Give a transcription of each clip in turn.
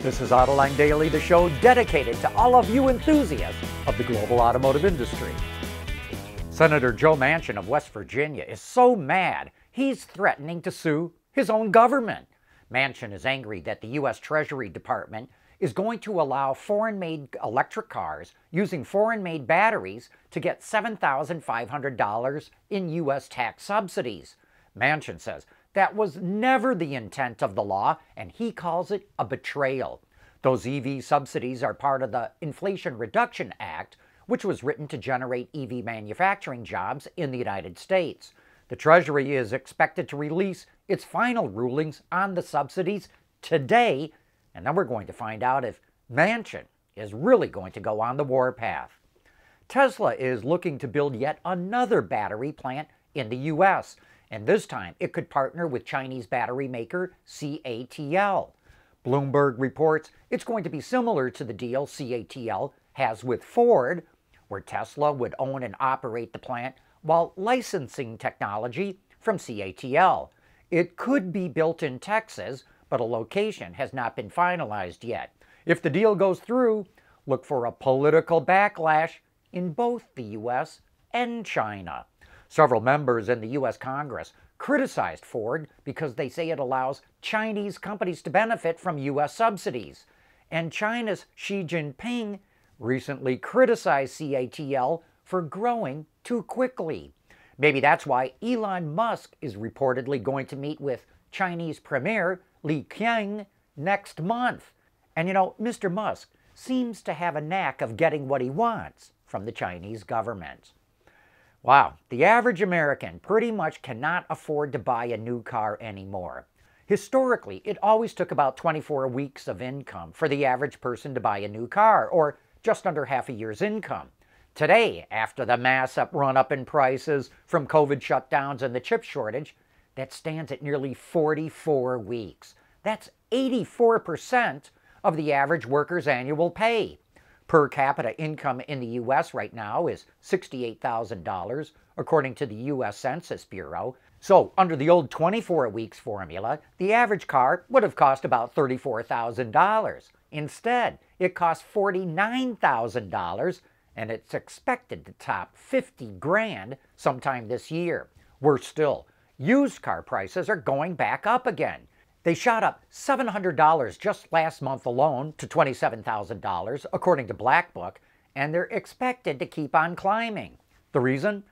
This is Autoline Daily, the show dedicated to all of you enthusiasts of the global automotive industry. Senator Joe Manchin of West Virginia is so mad, he's threatening to sue his own government. Manchin is angry that the U.S. Treasury Department is going to allow foreign-made electric cars using foreign-made batteries to get $7,500 in U.S. tax subsidies. Manchin says that was never the intent of the law, and he calls it a betrayal. Those EV subsidies are part of the Inflation Reduction Act, which was written to generate EV manufacturing jobs in the United States. The Treasury is expected to release its final rulings on the subsidies today, and then we're going to find out if Manchin is really going to go on the warpath. Tesla is looking to build yet another battery plant in the U.S., and this time it could partner with Chinese battery maker CATL. Bloomberg reports it's going to be similar to the deal CATL has with Ford, where Tesla would own and operate the plant while licensing technology from CATL. It could be built in Texas, but a location has not been finalized yet. If the deal goes through, look for a political backlash in both the U.S. and China. Several members in the U.S. Congress criticized Ford because they say it allows Chinese companies to benefit from U.S. subsidies. And China's Xi Jinping recently criticized CATL for growing too quickly. Maybe that's why Elon Musk is reportedly going to meet with Chinese Premier Li Qiang next month. And you know, Mr. Musk seems to have a knack of getting what he wants from the Chinese government. Wow, the average American pretty much cannot afford to buy a new car anymore. Historically, it always took about 24 weeks of income for the average person to buy a new car, or just under half a year's income. Today, after the massive run-up in prices from COVID shutdowns and the chip shortage, that stands at nearly 44 weeks. That's 84% of the average worker's annual pay. Per capita income in the U.S. right now is $68,000, according to the U.S. Census Bureau. So, under the old 24 weeks formula, the average car would have cost about $34,000. Instead, it costs $49,000, and it's expected to top $50,000 sometime this year. Worse still, used car prices are going back up again. They shot up $700 just last month alone to $27,000, according to Black Book, and they're expected to keep on climbing. The reason?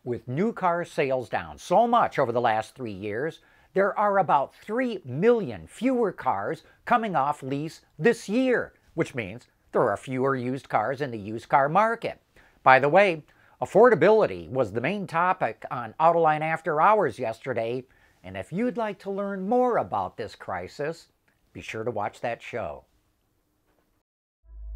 With new car sales down so much over the last 3 years, there are about 3 million fewer cars coming off lease this year, which means there are fewer used cars in the used car market. By the way, affordability was the main topic on Autoline After Hours yesterday, and if you'd like to learn more about this crisis, be sure to watch that show.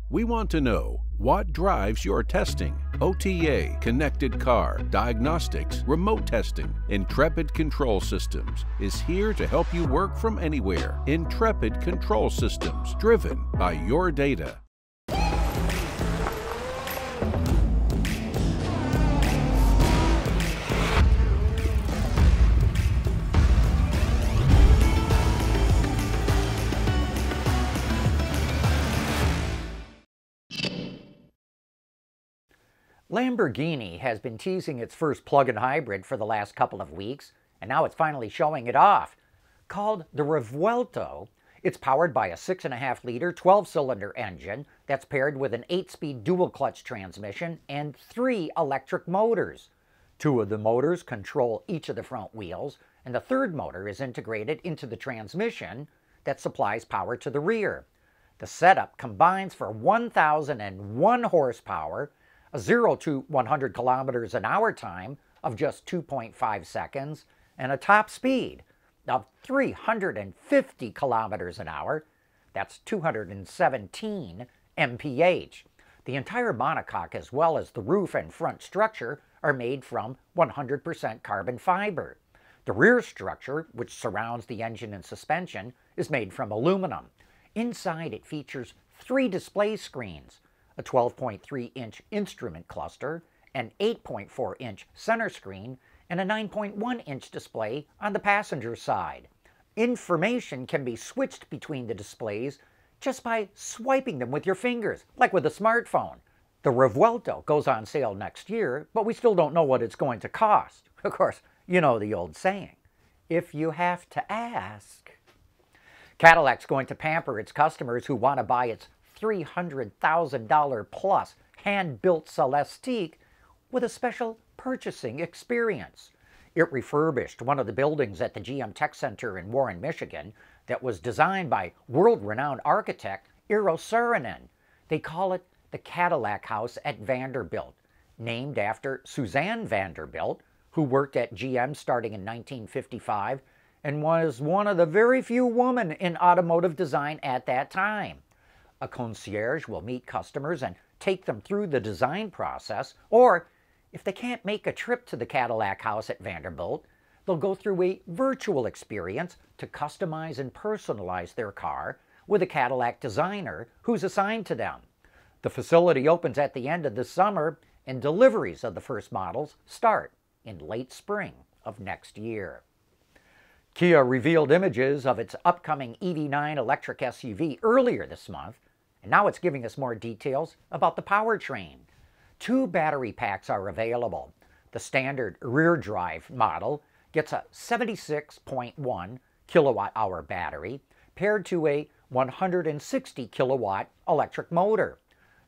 We want to know what drives your testing. OTA, connected car, diagnostics, remote testing. Intrepid Control Systems is here to help you work from anywhere. Intrepid Control Systems, driven by your data. Lamborghini has been teasing its first plug-in hybrid for the last couple of weeks, and now it's finally showing it off. Called the Revuelto, it's powered by a 6.5-liter 12-cylinder engine that's paired with an 8-speed dual-clutch transmission and 3 electric motors. 2 of the motors control each of the front wheels, and the third motor is integrated into the transmission that supplies power to the rear. The setup combines for 1,001 horsepower, a 0 to 100 kilometers an hour time of just 2.5 seconds, and a top speed of 350 kilometers an hour. That's 217 mph. The entire monocoque, as well as the roof and front structure, are made from 100% carbon fiber. The rear structure, which surrounds the engine and suspension, is made from aluminum. Inside, it features 3 display screens, a 12.3-inch instrument cluster, an 8.4-inch center screen, and a 9.1-inch display on the passenger side. Information can be switched between the displays just by swiping them with your fingers, like with a smartphone. The Revuelto goes on sale next year, but we still don't know what it's going to cost. Of course, you know the old saying, if you have to ask. Cadillac's going to pamper its customers who want to buy its $300,000 plus hand-built Celestiq with a special purchasing experience. It refurbished one of the buildings at the GM Tech Center in Warren, Michigan that was designed by world-renowned architect Eero Saarinen. They call it the Cadillac House at Vanderbilt, named after Suzanne Vanderbilt, who worked at GM starting in 1955 and was one of the very few women in automotive design at that time. A concierge will meet customers and take them through the design process, or if they can't make a trip to the Cadillac House at Vanderbilt, they'll go through a virtual experience to customize and personalize their car with a Cadillac designer who's assigned to them. The facility opens at the end of the summer, and deliveries of the first models start in late spring of next year. Kia revealed images of its upcoming EV9 electric SUV earlier this month, and now it's giving us more details about the powertrain. 2 battery packs are available. The standard rear drive model gets a 76.1 kilowatt-hour battery paired to a 160 kilowatt electric motor.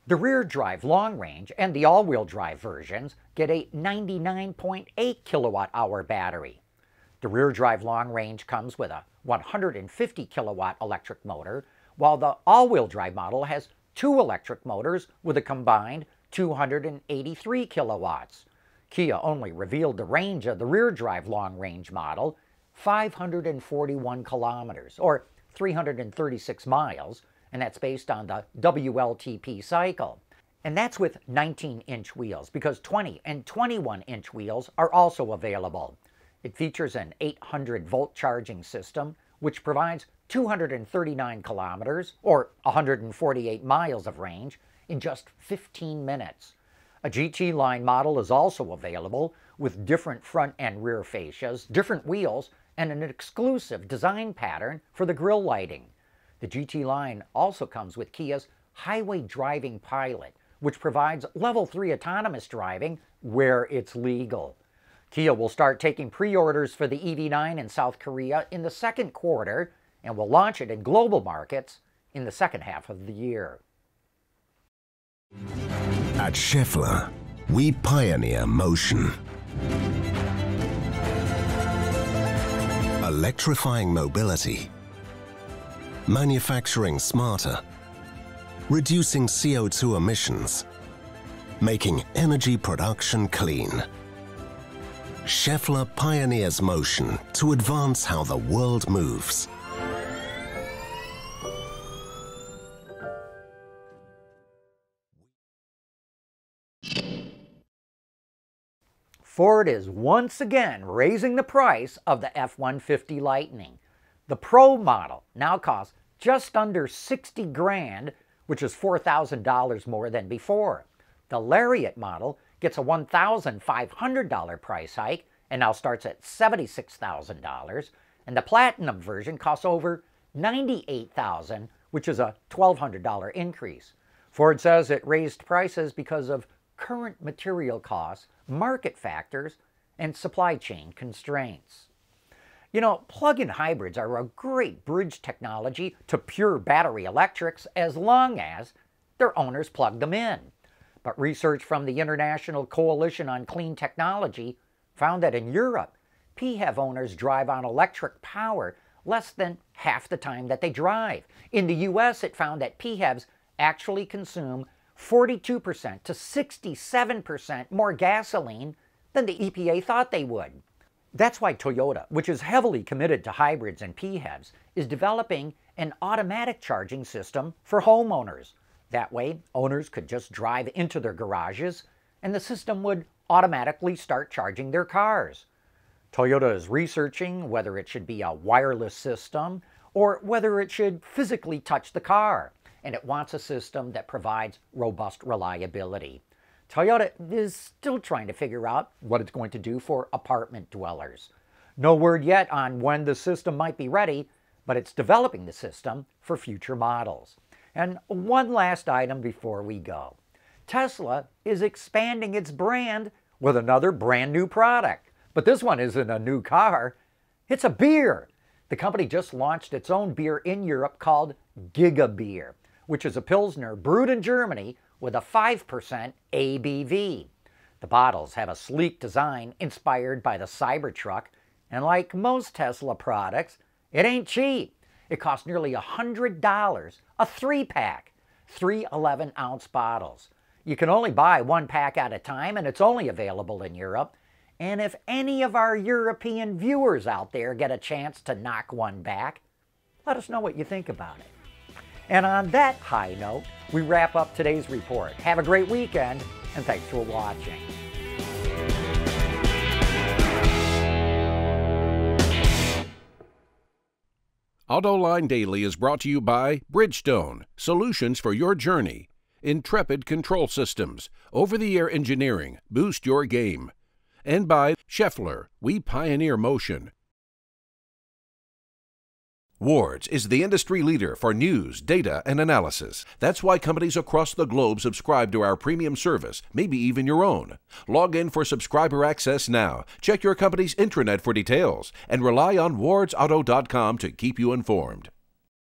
The rear drive long range and the all-wheel drive versions get a 99.8 kilowatt-hour battery. The rear drive long range comes with a 150 kilowatt electric motor, while the all-wheel drive model has 2 electric motors with a combined 283 kilowatts. Kia only revealed the range of the rear drive long range model, 541 kilometers, or 336 miles, and that's based on the WLTP cycle. And that's with 19-inch wheels, because 20 and 21-inch wheels are also available. It features an 800-volt charging system, which provides 239 kilometers, or 148 miles of range, in just 15 minutes. A GT line model is also available, with different front and rear fascias, different wheels, and an exclusive design pattern for the grille lighting. The GT line also comes with Kia's Highway Driving Pilot, which provides Level 3 autonomous driving where it's legal. Kia will start taking pre-orders for the EV9 in South Korea in the second quarter and will launch it in global markets in the second half of the year. At Schaeffler, we pioneer motion. Electrifying mobility, manufacturing smarter, reducing CO2 emissions, making energy production clean. Schaeffler pioneers motion to advance how the world moves. Ford is once again raising the price of the F-150 Lightning. The Pro model now costs just under $60 grand, which is $4,000 more than before. The Lariat model gets a $1,500 price hike and now starts at $76,000, and the Platinum version costs over $98,000, which is a $1,200 increase. Ford says it raised prices because of current material costs, market factors, and supply chain constraints. You know, plug-in hybrids are a great bridge technology to pure battery electrics as long as their owners plug them in. But research from the International Coalition on Clean Technology found that in Europe, PHEV owners drive on electric power less than half the time that they drive. In the US, it found that PHEVs actually consume 42% to 67% more gasoline than the EPA thought they would. That's why Toyota, which is heavily committed to hybrids and PHEVs, is developing an automatic charging system for homeowners. That way, owners could just drive into their garages and the system would automatically start charging their cars. Toyota is researching whether it should be a wireless system or whether it should physically touch the car, and it wants a system that provides robust reliability. Toyota is still trying to figure out what it's going to do for apartment dwellers. No word yet on when the system might be ready, but it's developing the system for future models. And one last item before we go. Tesla is expanding its brand with another brand new product. But this one isn't a new car, it's a beer. The company just launched its own beer in Europe called Giga Beer, which is a Pilsner brewed in Germany with a 5% ABV. The bottles have a sleek design inspired by the Cybertruck, and like most Tesla products, it ain't cheap. It costs nearly $100, a 3-pack, 3 11-ounce bottles. You can only buy 1 pack at a time, and it's only available in Europe. And if any of our European viewers out there get a chance to knock one back, let us know what you think about it. And on that high note, we wrap up today's report. Have a great weekend, and thanks for watching. Autoline Daily is brought to you by Bridgestone, solutions for your journey. Intrepid Control Systems, over-the-air engineering, boost your game. And by Schaeffler, we pioneer motion. Wards is the industry leader for news, data, and analysis. That's why companies across the globe subscribe to our premium service, maybe even your own. Log in for subscriber access now. Check your company's intranet for details, and rely on wardsauto.com to keep you informed.